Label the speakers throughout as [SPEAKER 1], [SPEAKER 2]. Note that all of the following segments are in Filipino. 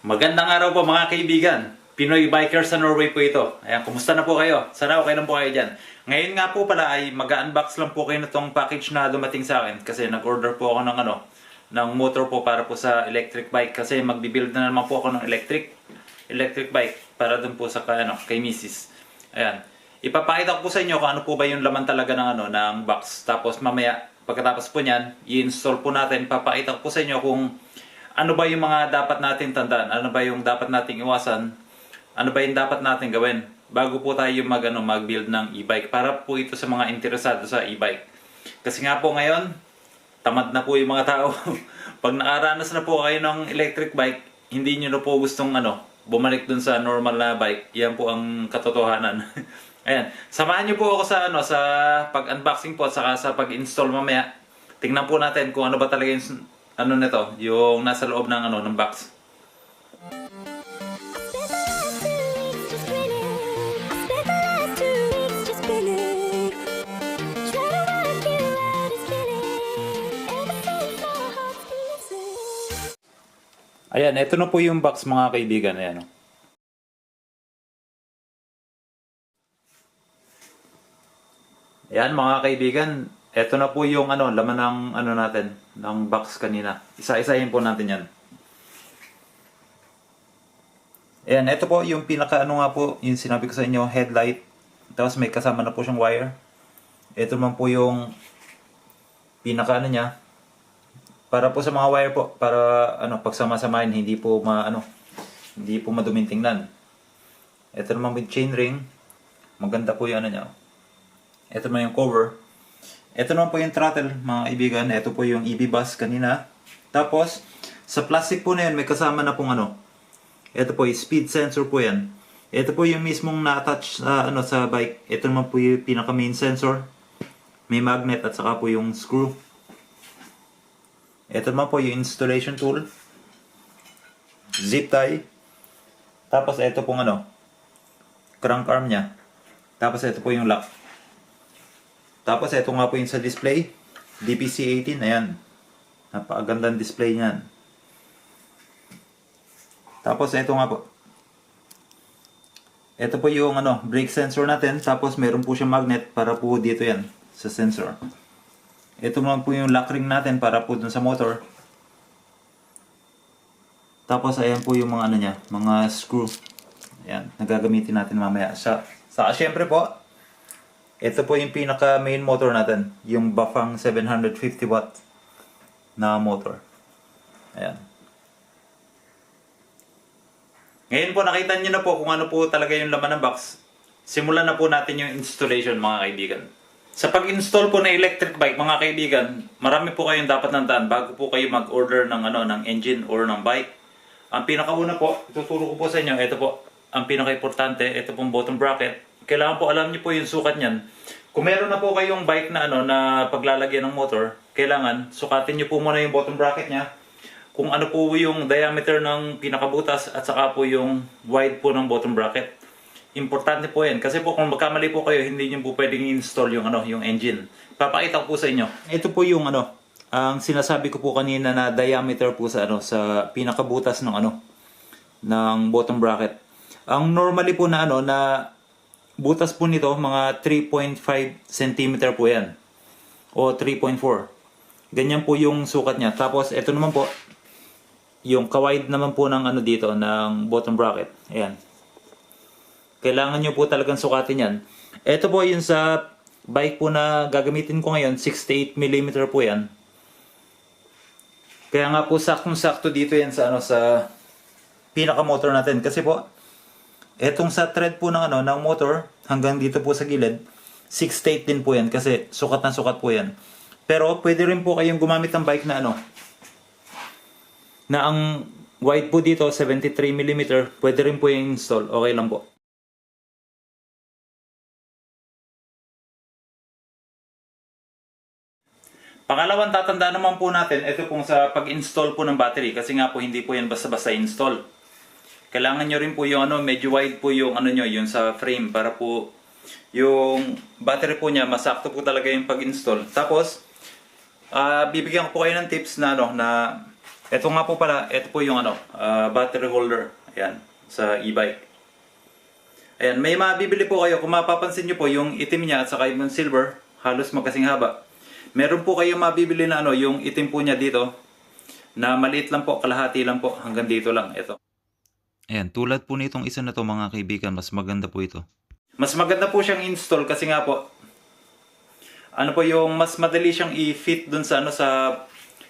[SPEAKER 1] Magandang araw po mga kaibigan. Pinoy Biker sa Norway po ito. Ayan, kumusta na po kayo? Sana okay lang po kayo dyan. Ngayon nga po pala ay mag-unbox lang po kayo na itong package na dumating sa akin. Kasi nag-order po ako ng motor po para po sa electric bike. Kasi magbibuild na naman po ako ng electric bike para dun po sa kay Mrs. Ayan. Ipapakita ko po sa inyo kung ano po ba yung laman talaga ng box. Tapos mamaya, pagkatapos po niyan, i-install po natin. Papakita ko po sa inyo kung ano ba yung mga dapat natin tandaan? Ano ba yung dapat nating iwasan? Ano ba yung dapat natin gawin? Bago po tayo mag-build ng e-bike. Para po ito sa mga interesado sa e-bike. Kasi nga po ngayon, tamad na po yung mga tao. Pag nakaranas na po kayo ng electric bike, hindi nyo na po gustong bumalik dun sa normal na bike. Yan po ang katotohanan. Ayan. Samahan nyo po ako sa pag-unboxing po at saka sa pag-install mamaya. Tingnan po natin kung ano ba talaga yung nito, yung nasa loob ng box. Ayan, ito na po yung box mga kaibigan. Ayan. Ayan mga kaibigan, ito na po yung laman ng natin, ng box kanina. Isa-isahin po natin 'yan. Ayan, ito po yung pinaka nga po, yung sinabi ko sa inyo, headlight. Tapos may kasama na po siyang wire. Ito naman po yung pinaka niya. Para po sa mga wire po, para pagsama-samahin hindi po hindi po maduming tingnan. Ito naman with chain ring. Maganda po yung niya. Ito naman yung cover. Ito naman po yung throttle, mga kaibigan. Ito po yung EB bus kanina. Tapos, sa plastic po na yan, may kasama na pong Ito po yung speed sensor po yan. Ito po yung mismong na-attach sa bike. Ito naman po yung pinaka main sensor. May magnet at saka po yung screw. Ito naman po yung installation tool. Zip tie. Tapos ito pong crank arm niya. Tapos ito po yung lock. Tapos ito nga po yung sa display, DPC-18, ayan. Napakagandang display niyan. Tapos ito nga po. Ito po yung brake sensor natin, tapos meron po siyang magnet para po dito yan sa sensor. Ito naman po yung lock ring natin para po dun sa motor. Tapos ayan po yung mga mga screw. Ayan, nagagamitin natin mamaya. Saka syempre po, ito po yung pinaka main motor natin, yung Bafang 750 watt na motor. Ayan. Ngayon po nakita niyo na po kung ano po talaga yung laman ng box. Simulan na po natin yung installation mga kaibigan. Sa pag-install po ng electric bike mga kaibigan, marami po kayong dapat tandaan bago po kayo mag-order ng engine or ng bike. Ang pinakauna po, ituturo ko po sa inyo, ito po, ang pinaka-importante, ito pong bottom bracket. Kailangan po alam niyo po yung sukat niyan. Kung meron na po kayong bike na na paglalagyan ng motor, kailangan sukatin niyo po muna yung bottom bracket niya. Kung ano po yung diameter ng pinakabutas at saka po yung wide po ng bottom bracket. Importante po 'yan kasi po kung magkamali po kayo, hindi niyo po pwedeng i-install yung engine. Papakita ko po sa inyo. Ito po yung ang sinasabi ko po kanina na diameter po sa pinakabutas ng bottom bracket. Ang normally po na butas po nito, mga 3.5 cm po yan. O 3.4. Ganyan po yung sukat niya. Tapos, ito naman po, yung kawide naman po ng dito, ng bottom bracket. Ayan. Kailangan nyo po talagang sukatin yan. Ito po yung sa bike po na gagamitin ko ngayon, 68 mm po yan. Kaya nga po, saktong-sakto dito yan sa pinaka-motor natin. Kasi po, etong sa thread po ng motor, hanggang dito po sa gilid, 68 din po yan kasi sukat na sukat po yan. Pero pwede rin po kayong gumamit ng bike na na ang wide po dito, 73 mm, pwede rin po yung install. Okay lang po. Pangalawang tatandaan naman po natin, ito pong sa pag-install po ng battery kasi nga po hindi po yan basta-basta install. Kailangan nyo rin po yung medyo wide po yung nyo, yung sa frame para po yung battery po niya masakto po talaga yung pag-install. Tapos, bibigyan ko po kayo ng tips na Ito nga po pala, ito po yung battery holder. Ayan, sa e-bike. Ayan, may mabibili po kayo. Kung mapapansin nyo po, yung itim niya at saka yung silver, halos magkasing haba. Meron po kayo mabibili na yung itim po niya dito, na maliit lang po, kalahati lang po, hanggang dito lang. Ito. Ayan, tulad po nitong isa na to mga kaibigan, mas maganda po ito. Mas maganda po siyang install kasi nga po, yung mas madali siyang i-fit dun sa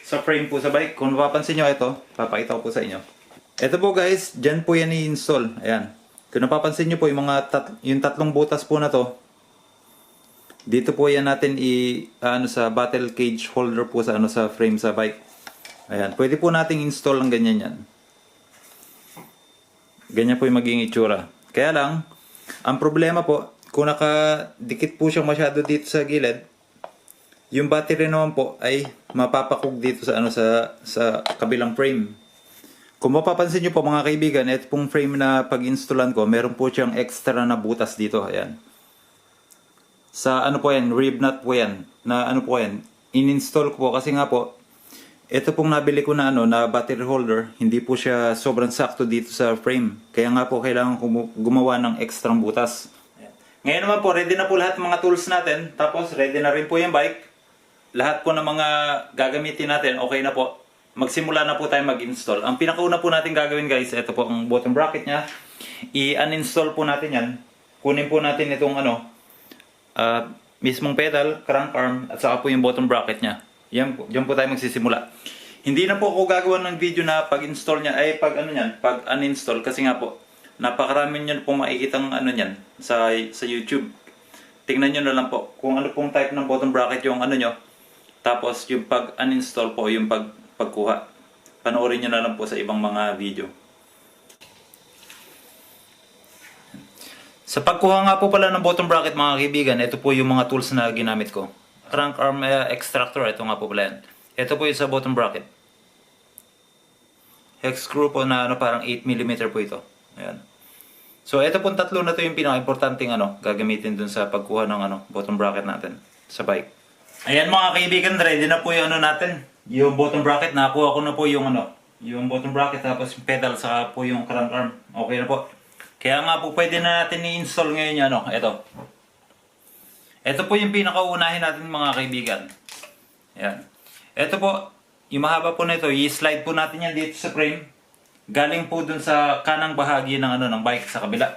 [SPEAKER 1] sa frame po sa bike. Kung mapapansin nyo ito, papakita ko po sa inyo. Ito po guys, dyan po yan i-install. Ayan. Kung napapansin nyo po yung yung tatlong butas po na to, dito po yan natin sa battle cage holder po sa sa frame sa bike. Ayan, pwede po nating install ng ganyan yan. Ganyan po yung magiging itsura. Kaya lang, ang problema po, kung nakadikit po siyang masyado dito sa gilid, yung battery naman po ay mapapakog dito sa sa kabilang frame. Kung mapapansin nyo po mga kaibigan, ito pong frame na pag-installan ko, meron po siyang extra na butas dito. Ayan. Sa po yan, rib nut po yan. Na po yan, in-install ko po kasi nga po, ito pong nabili ko na na battery holder, hindi po siya sobrang sakto dito sa frame. Kaya nga po kailangan gumawa ng extra butas. Ayan. Ngayon naman po, ready na po lahat ng mga tools natin. Tapos ready na rin po yung bike. Lahat po ng mga gagamitin natin, okay na po. Magsimula na po tayo mag-install. Ang pinakauna po natin gagawin guys, ito po ang bottom bracket niya. I-uninstall po natin yan. Kunin po natin itong mismong pedal, crank arm, at saka po yung bottom bracket niya. Diyan po tayo magsisimula. Hindi na po ako gagawa ng video na pag-install niya, pag uninstall. Kasi nga po, napakarami nyo po makikitang niyan sa YouTube. Tingnan nyo na lang po kung ano pong type ng bottom bracket yung nyo. Tapos yung pag-uninstall po, yung pagkuha. Panoorin nyo na lang po sa ibang mga video. Sa pagkuha nga po pala ng bottom bracket mga kaibigan, ito po yung mga tools na ginamit ko. Crank arm extractor, ito nga po pala yan. Ito po yung sa bottom bracket. Hex screw po na parang 8mm po ito. Ayan. So ito pong tatlo na to yung pinaka-importanting gagamitin dun sa pagkuha ng bottom bracket natin sa bike. Ayan mga kaibigan, ready na po yung natin. Yung bottom bracket, nakakuha ko na po yung yung bottom bracket, tapos yung pedal, saka po yung crank arm. Okay na po. Kaya nga po pwede na natin i-install ngayon yung ito. Ito po yung pinakaunahin natin mga kaibigan. Ayan. Ito po, yung mahaba po nito, i-slide po natin yan dito sa frame. Galing po dun sa kanang bahagi ng ng bike sa kabila.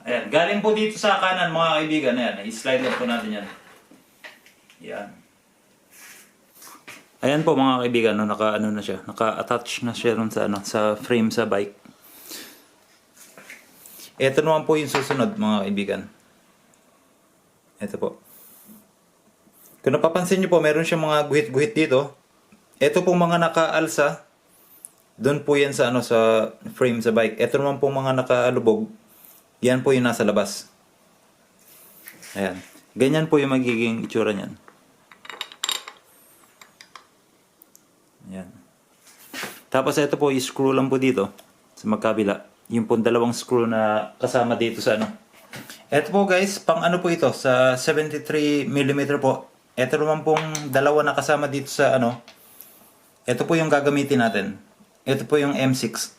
[SPEAKER 1] Ayan, galing po dito sa kanan mga kaibigan. Ayan, i-slide lang po natin yan. Ayan. Ayan po mga kaibigan, na siya, naka-attach na siya ron sa frame sa bike. Ito naman po yung susunod mga kaibigan. Ito po. Kung napapansin nyo po, meron siyang mga guhit-guhit dito. Ito pong mga nakaalsa, doon po yan sa sa frame sa bike. Ito naman pong mga nakaalubog, yan po yung nasa labas. Ayan. Ganyan po yung magiging itsura niyan. Ayan. Tapos ito po, i-screw lang po dito sa magkabila. Yung po dalawang screw na kasama dito sa Ito po guys, pang po ito, sa 73mm po. Ito naman pong dalawa na kasama dito sa Ito po yung gagamitin natin. Ito po yung M6.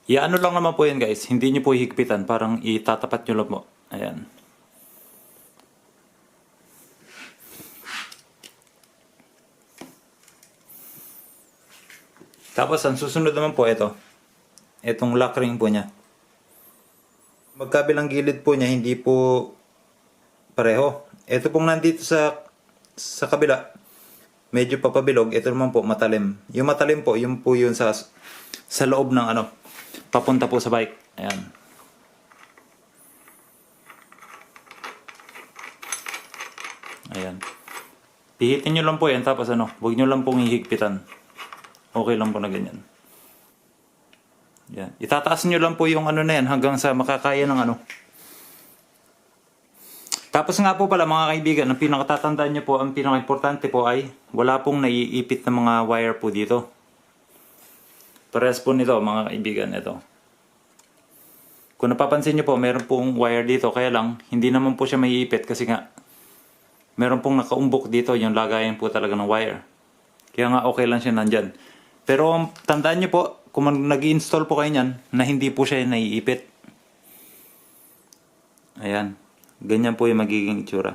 [SPEAKER 1] Iano lang naman po yan guys, hindi nyo po higpitan, parang itatapat nyo lang po. Ayan. Tapos ang susunod naman po ito. Itong lock ring po niya. Magkabilang gilid po niya, hindi po pareho. Ito pong nandito sa kabila, medyo papabilog. Ito naman po matalim. Yung matalim po, yung po yun sa loob ng papunta po sa bike. Ayan. Ayan. Pihitin nyo lang po yan, tapos huwag nyo lang pong hihigpitan. Okay lang po na ganyan. Yan. Itataas nyo lang po yung na yan hanggang sa makakaya ng Tapos nga po pala mga kaibigan, ang pinakatatandaan nyo po, ang pinaka-importante po ay wala pong naiipit na mga wire po dito. Parehas po nito mga kaibigan, ito. Kung napapansin nyo po, meron pong wire dito, kaya lang, hindi naman po siya maiipit kasi nga, meron pong nakaumbok dito, yung lagayan po talaga ng wire. Kaya nga okay lang siya nandyan. Pero tandaan nyo po, kung nag-install po kayo nyan, na hindi po siya naiipit. Ayan. Ganyan po yung magiging itsura.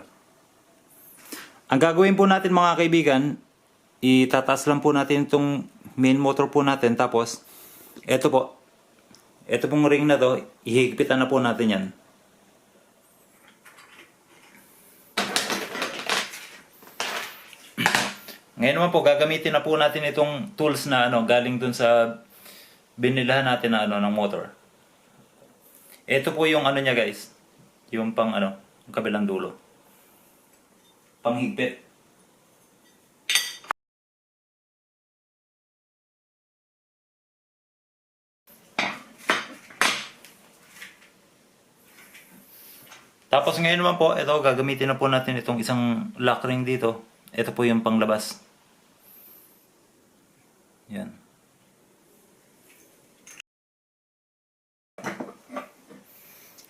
[SPEAKER 1] Ang gagawin po natin mga kaibigan, itataas lang po natin itong main motor po natin. Tapos, ito po. Ito pong ring na to, ihigpitan na po natin yan. Ngayon naman po, gagamitin na po natin itong tools na galing dun sa binilahan natin na ng motor. Ito po yung niya guys. Yung pang yung kabilang dulo. Panghigpit. Tapos ngayon naman po, ito gagamitin na po natin itong isang lock ring dito. Ito po yung panglabas. Yan.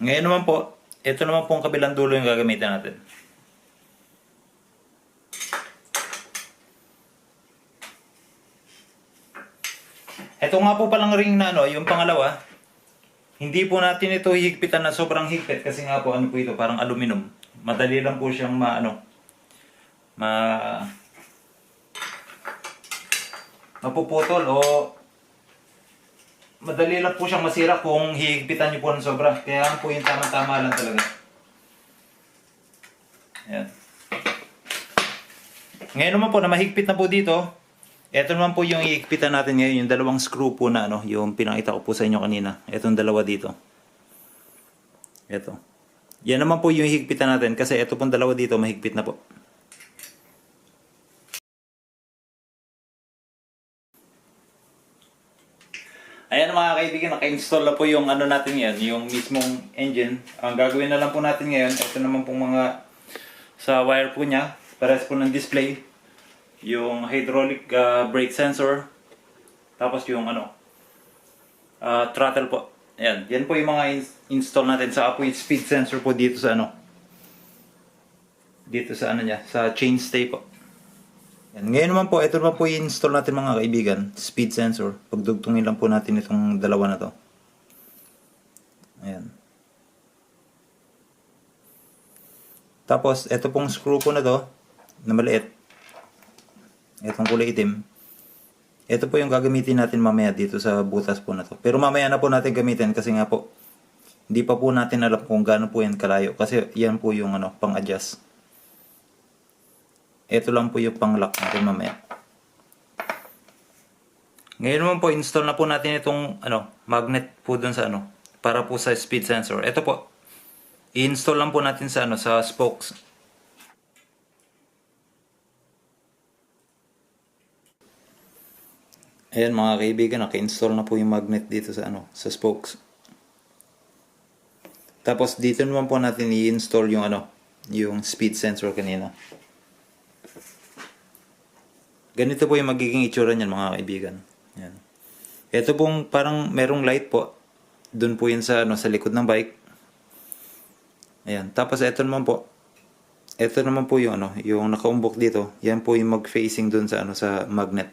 [SPEAKER 1] Ngayon naman po, ito naman po ang kabilang dulo yung gagamitin natin. Ito nga po palang ring na yung pangalawa. Hindi po natin ito hihigpitan na sobrang higpit kasi nga po po ito, parang aluminum. Madali lang po siyang mapuputol o madali lang po siyang masira kung hihigpitan niyo po ng sobra. Kaya po yung tama-tama lang talaga. Ayan. Ngayon naman po na mahigpit na po dito, ito naman po yung hihigpitan natin ngayon, yung dalawang screw po na yung pinakita ko po sa inyo kanina. Itong dalawa dito. Ito. Yan naman po yung hihigpitan natin kasi ito pong dalawa dito mahigpit na po. Ayan mga kaibigan, naka-install na po yung natin yan, yung mismong engine. Ang gagawin na lang po natin ngayon, ito naman pong mga sa wire po niya, parehas po ng display, yung hydraulic brake sensor, tapos yung throttle po. Ayan, yan po yung mga install natin. Saka po yung speed sensor po dito sa dito sa niya, sa chainstay po. Yan. Ngayon naman po, ito naman po i-install natin mga kaibigan, speed sensor. Pagdugtungin lang po natin itong dalawa na to. Ayan. Tapos, ito pong screw po na to, na maliit. Itong kulay itim. Ito po yung gagamitin natin mamaya dito sa butas po na to. Pero mamaya na po natin gamitin kasi nga po, hindi pa po natin alam kung gaano po yan kalayo. Kasi yan po yung pang-adjust. Ito lang po yung pang-lock natin mamaya. Ngayon naman po, install na po natin itong magnet po dun sa para po sa speed sensor. Ito po, i-install lang po natin sa sa spokes. Ayan mga kaibigan, naka-install na po yung magnet dito sa sa spokes. Tapos dito naman po natin i-install yung yung speed sensor kanina. Ganito po yung magiging itsura niyan mga kaibigan. Yan. Ito pong parang merong light po. Doon po yun sa sa likod ng bike. Ayan. Tapos ito naman po. Ito naman po yung yung nakaumbok dito. Yan po yung mag-facing doon sa sa magnet.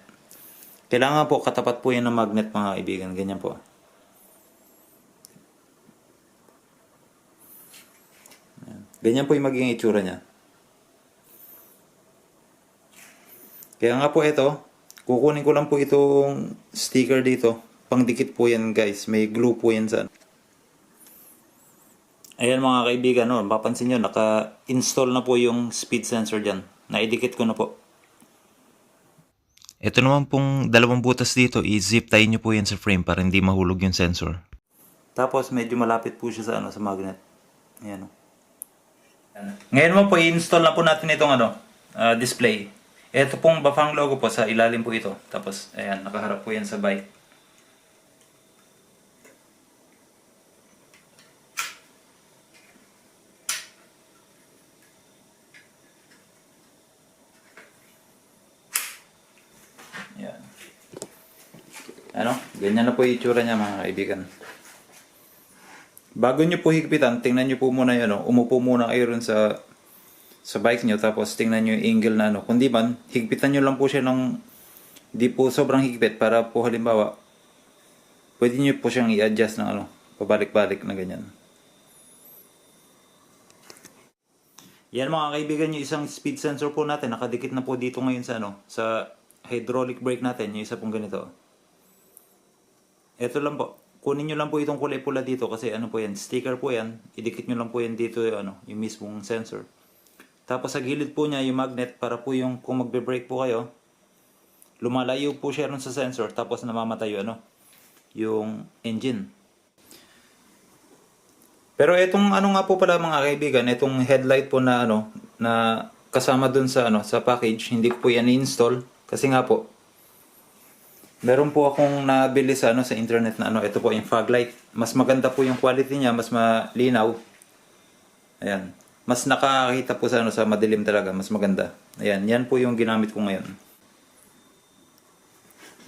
[SPEAKER 1] Kailangan po katapat po yan ng magnet mga kaibigan. Ganyan po. Ayan. Ganyan po yung magiging itsura niya. Kaya nga po ito, kukunin ko lang po itong sticker dito. Pangdikit po yan guys. May glue po yan sa Ayan mga kaibigan, mapapansin nyo, naka-install na po yung speed sensor dyan. Naidikit ko na po. Ito naman pong dalawang butas dito, i-zip tie nyo po yan sa frame para hindi mahulog yung sensor. Tapos medyo malapit po siya sa sa magnet. Ayan. Ngayon naman po, i-install na po natin itong display. Ito pong Bafang logo po sa ilalim po ito. Tapos, ayan, nakaharap po yan sa bike. Ganyan na po yung itsura niya mga kaibigan. Bago nyo po higpitan, tingnan nyo po muna yun. Umupo muna kayo rin sa bike nyo. Tapos tingnan nyo yung angle na ano. Kundi man, higpitan nyo lang po siya ng di po sobrang higpit para po halimbawa pwede nyo po siyang i-adjust ng ano, pabalik-balik na ganyan. Yan mga kaibigan, yung isang speed sensor po natin nakadikit na po dito ngayon sa ano, sa hydraulic brake natin, yung isa pong ganito. Ito lang po. Kunin nyo lang po itong kulay pula dito kasi ano po yan, sticker po yan. Idikit nyo lang po yan dito yung mismong sensor. Tapos sa gilid po niya yung magnet para po yung kung magbe-brake po kayo, lumalayo po siya rin sa sensor tapos namamatay yung engine. Pero itong ano nga po pala mga kaibigan, itong headlight po na na kasama dun sa sa package, hindi ko po yan i-install kasi nga po meron po akong nabili sa sa internet na ito po yung fog light. Mas maganda po yung quality niya, mas malinaw. Ayan. Mas nakakakita po sa madilim talaga, mas maganda. Ayan, yan po yung ginamit ko ngayon.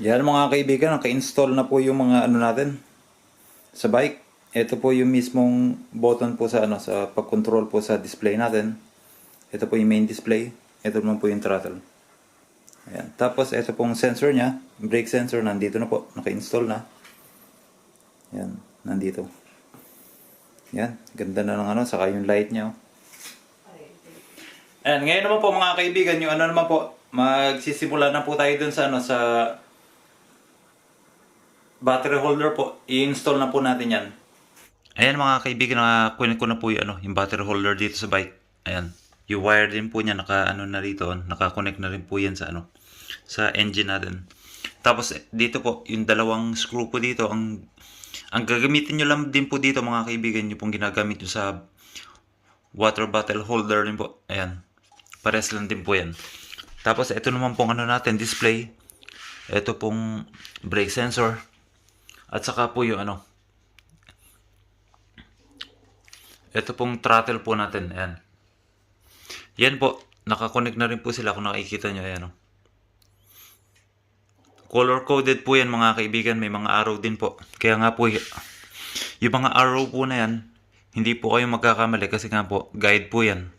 [SPEAKER 1] Yan mga kaibigan, naka-install na po yung mga natin sa bike. Ito po yung mismong button po sa sa pag-control po sa display natin. Ito po yung main display. Ito naman po yung throttle. Ayan. Tapos ito pong sensor niya, brake sensor, nandito na po, naka-install na. Yan, nandito. Yan, ganda na ng saka yung light niya. Ayan, ngayon naman po mga kaibigan, yung naman po, magsisimula na po tayo dun sa sa battery holder po. I-install na po natin yan. Ayan mga kaibigan, nakakunin ko na po yung battery holder dito sa bike. Ayan. Yung wire din po niya, na rito, naka-connect na rin po yan sa sa engine natin. Tapos dito po, yung dalawang screw po dito, ang gagamitin nyo lang din po dito mga kaibigan, yung pong ginagamit nyo sa water bottle holder din po. Ayan. Pares lang din po yan. Tapos ito naman pong natin, display. Ito pong brake sensor. At saka po yung ito pong throttle po natin. Ayan. Yan po. Nakakonect na rin po sila kung nakikita nyo. Ayan. Color coded po yan mga kaibigan. May mga arrow din po. Kaya nga po yung mga arrow po na yan, hindi po kayo magkakamali kasi nga po guide po yan.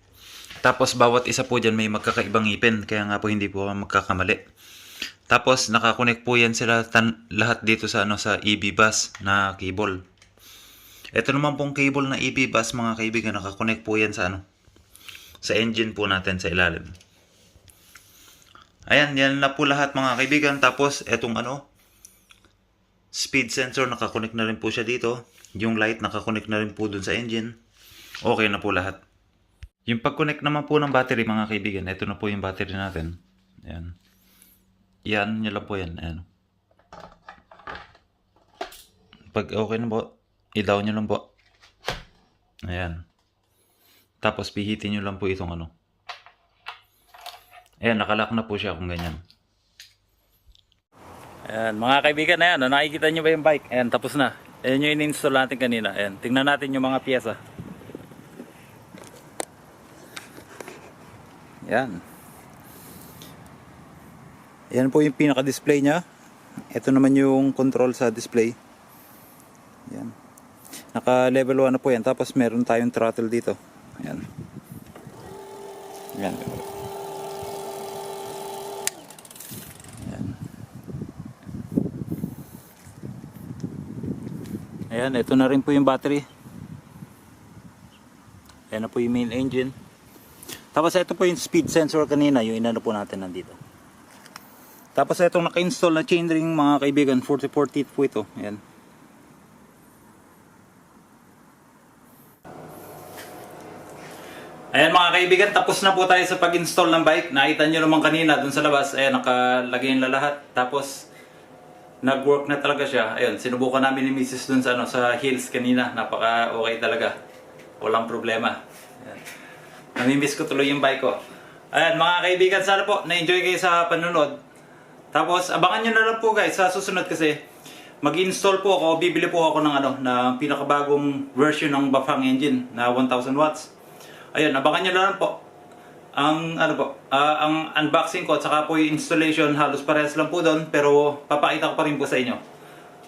[SPEAKER 1] Tapos bawat isa po dyan may magkakaibang ngipin. Kaya nga po hindi po kayo magkakamali. Tapos nakakonect po yan sila lahat dito sa sa EB bus na cable. Ito naman pong cable na EB bus mga kaibigan, nakakonect po yan sa sa engine po natin sa ilalim. Ayan, yan na po lahat mga kaibigan. Tapos etong speed sensor, nakakonect na rin po siya dito. Yung light nakakonect na rin po dun sa engine. Okay na po lahat. Yung pag-connect naman po ng battery mga kaibigan, ito na po yung battery natin. Ayan. Yan, nyo lang po yan. Ayan. Pag okay na po, i-down nyo lang po. Ayan. Tapos pihitin nyo lang po itong Ayan, nakalock na po siya kung ganyan. Ayan, mga kaibigan na yan. Nakikita nyo ba yung bike? Ayan, tapos na. Ayan yung in-install natin kanina. Ayan, tingnan natin yung mga piyesa. Ayan. Ayan po yung pinaka-display niya. Ito naman yung control sa display. Ayan. Naka-level 1 na po yan. Tapos meron tayong throttle dito. Ayan. Ayan. Ayan. Ayan, ito na rin po yung battery. Ayan na po yung main engine. Tapos ito po yung speed sensor kanina, yung inano po natin nandito. Tapos itong naka-install na chainring mga kaibigan, 44 teeth po ito. Ayan. Ayan mga kaibigan, tapos na po tayo sa pag-install ng bike. Nakita nyo naman kanina dun sa labas, ayan, nakalagay na lahat. Tapos nag-work na talaga siya. Ayun, sinubukan namin ni Mrs. dun sa sa hills kanina. Napaka okay talaga. Walang problema. Ayan. Namimiss ko tuloy yung bike ko. Ayan mga kaibigan, sana po na-enjoy kayo sa panunod. Tapos abangan nyo na lang po guys sa susunod kasi mag-install po ako, bibili po ako ng ng pinakabagong version ng Bafang engine na 1000 watts. Ayun, abangan nyo na lang po. Ang ang unboxing ko at saka po yung installation halos parehas lang po doon pero papakita ko pa rin po sa inyo.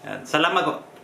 [SPEAKER 1] Yan. Salamat po.